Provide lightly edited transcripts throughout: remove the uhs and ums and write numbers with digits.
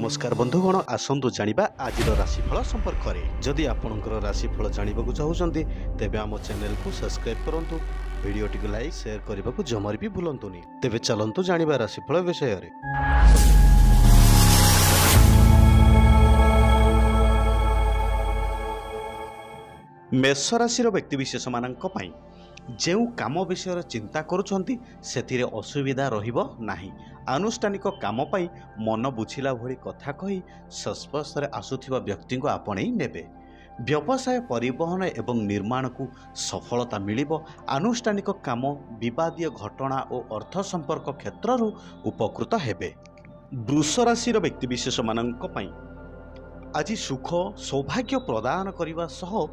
नमस्कार बंधुगण आसतु जानिबा आजिर राशिफल संपर्क में जदि आपणकर राशिफल जानवा चाहते तेबे आम चैनल को सब्सक्राइब करंतु वीडियोटी को लाइक शेयर करने को जमार भी भूलंतुनि। तेबे चलंतु जानिबा राशिफल विषय रे। मेष राशि व्यक्तिविशेष मानक पई जेउ काम विषय चिंता करुछंती सेथिरे असुविधा रहिबो नाही। आनुष्ठानिक काम पई मन बुझिला भली कथा कही संस्पर्श रे आसुथिबा व्यक्ति को आपणेई नेबे। व्यवसाय परिवहन एवं निर्माण को सफलता मिलिबो। आनुष्ठानिक काम विवादीय घटना और अर्थ संपर्क क्षेत्ररु उपकृत हेबे। वृष राशि व्यक्तिविशेष मानक पई आज सुख सौभाग्य प्रदान करने सह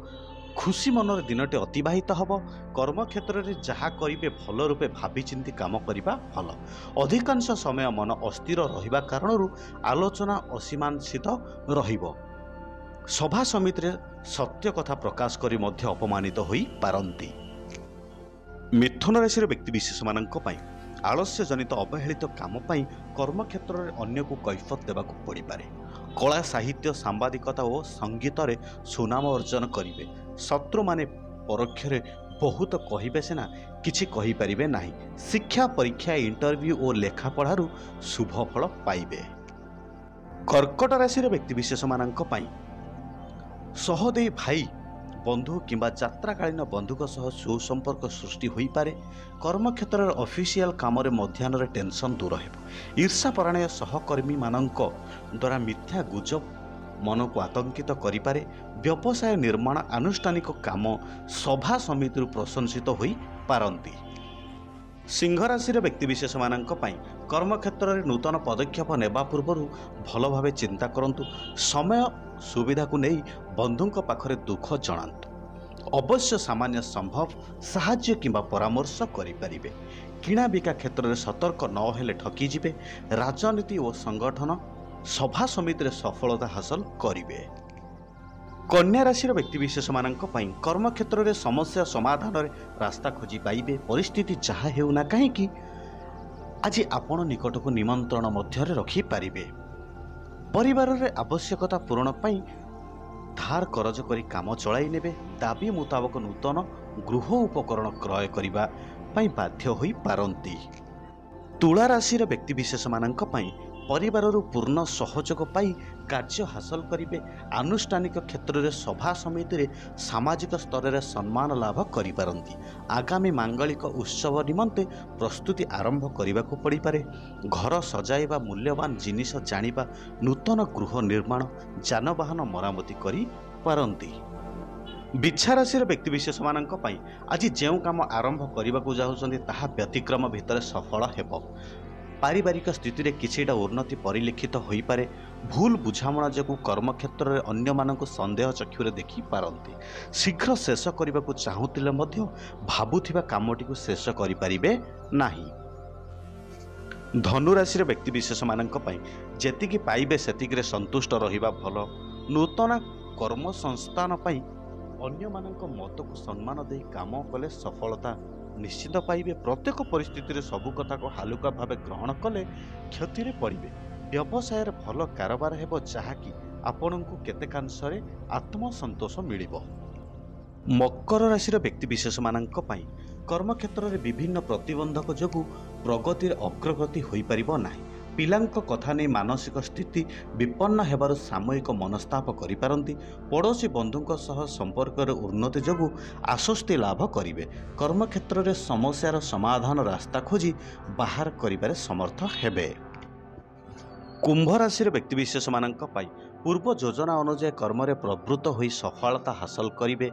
खुशी मनर दिनटे अतिबाहित हब। कर्म क्षेत्र में जहाँ करेंगे भल रूपे भावी चिंती काम करने भल। अधिकांश समय मन अस्थिर रहिबा कारणरू आलोचना असीमांसित रहिबो। सभा समिति रे सत्य कथा प्रकाश करी मध्य अपमानित होई पारंती। मिथुन राशि व्यक्तिविशेष मानक पई आलस्य जनित अवहेलित काम पई कर्म क्षेत्र में अन्य को कैफत देवाक पड़ पारे। कला साहित्य सांबादिकता और संगीत रे सुनाम अर्जन करिवे। शत्रु माने परोक्ष रे बहुत कहिबे सिना किछि कहि परिबे नाही। शिक्षा परीक्षा इंटरव्यू और लेखा पढ़ारू शुभ फल पाइबे। कर्कट राशि व्यक्तिविशेष मानक पई सहोदय भाई बंधु किंबा यात्राकालीन बंधुक सह सुसंपर्क सृष्टि होई पारे। कर्म क्षेत्र में ऑफिशियल काम रे मध्याह्न टेंशन दूर हेबो। ईर्षापरायण सहकर्मी मानक द्वारा मिथ्या गुजब मन को आतंकित करि पारे। व्यवसाय निर्माण आनुष्ठानिक काम सभा समिति प्रशंसित होई पारंती। सिंह राशि व्यक्तिविशेष मानक पई कर्म क्षेत्र में नूतन पदक्षेप नेबा पूर्व भल भावे चिंता करंतु। समय सुविधा को नहीं बंधुंक पाखरे दुख जणांतु। अवश्य सामान्य संभव साहाय्य किंबा परामर्श करिपारिबे। किणा बिका क्षेत्र में सतर्क न हेले ठकी जिबे। राजनीति और संगठन सभा समिति रे सफलता हासिल करिवे। कन्या राशि व्यक्तिविशेष मानक पई कर्म क्षेत्र में समस्या समाधान रे रास्ता खोजी पाइबे। परिस्थिति जहाँ हेउना कहीं आज आपण निकट को निमंत्रण मध्य रखी पारिबे। परिवार रे आवश्यकता पूरण पई धार करज करी काम चलाई नेबे। दाबी मुताबक नूतन गृह उपकरण क्रय करिबा पई बाध्य होई पारंती। तुला राशि व्यक्तिविशेष मानक पई परिवाररू पूर्ण सहयोग पाई कार्य हासिल करिबे। आनुष्ठानिक क्षेत्र में सभा समिति रे सामाजिक स्तर में सम्मान लाभ करि पारंती। आगामी मांगलिक उत्सव निमंते प्रस्तुति आरंभ करने को पड़ पारे। घर सजाइबा मूल्यवान जिनिस जानिबा नूतन गृह निर्माण जानवाहन मरामती करि पारंती। बिच्छा राशि व्यक्तिविशेष मानक पई आज जेउ काम आरंभ करने को जाउछन्ती ताहा व्यतिक्रम भितर सफल हेबो। पारिवारिक स्थिति रे किछिटा उन्नति परिलक्षित होई पारे। भूल बुझामणा जगु कर्म क्षेत्र में अन्य मानक संदेह चक्षुरे देखि पारंती। शीघ्र शेष करने को चाहूतिले मध्य भाबुथिबा कामटी को शेष करि परिबे नाही। धनु राशि व्यक्तिविशेष मानक पई जेतिकी पाइबे सेतिकी संतुष्ट रहिबा भल। नूतन कर्म संस्थान पई अन्य मानक मत को सम्मान दे काम कले सफलता निश्चित पाइबे। प्रत्येक परिस्थिति रे सबु कथा को हालुका भावे ग्रहण कले क्षति रे पड़िबे। व्यवसाय रे भल कारोबार हेबो जहाँकि आपनकु केतेकांश रे आत्मसंतोष मिलिबो। मकर राशि व्यक्तिविशेष मानक पई कर्म क्षेत्र में विभिन्न प्रतिबंधक जोगु प्रगति अग्रगति होई परिबो नाही। पिलांक कथा नहीं मानसिक स्थिति विपन्न हेबारु सामूहिक मनस्ताप करि पारंती। पड़ोशी बंधुंक सह संपर्क उन्नति जोगु आश्वस्ति लाभ करिवे। कर्म क्षेत्र में समस्यार समाधान रास्ता खोजी बाहर करिबारे समर्थ हेबे। कुंभ राशि व्यक्तिविशेष मानक पई पूर्व योजना अनुसार कर्म रे प्रवृत्त होई सफलता हासिल करिवे।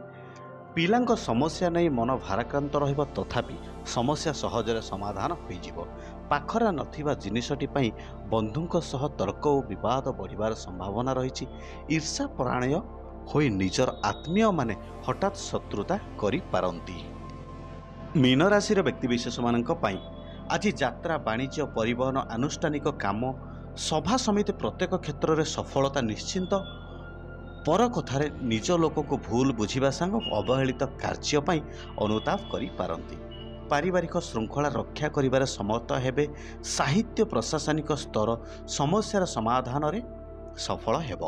पिलांक समस्या नहीं मन भाराक्रांत रहिबो तथापि समस्या सहजरे समाधान होई जिवो। पाखरा नथिबा जिनिसटी पई बंधुंक सह तर्क और विवाद बढ़िबार संभावना रही। ईर्षा परायण होई निजर आत्मीय माने हठात शत्रुता करि पारंती। मीन राशि व्यक्तिविशेष मानक पई आज यात्रा वाणिज्य परिवहन आनुष्ठानिक काम सभा समिति प्रत्येक क्षेत्र में सफलता निश्चिंत। पर कथारे निज लोक को भूल बुझिबा संग अवहेलित कार्य पई अनुताप करि पारंती। पारिवारिक श्रृंखला रक्षा करिबार समर्थ हेबे। साहित्य प्रशासनिक स्तर समस्यार समाधान रे ସଫଳ ହେବ।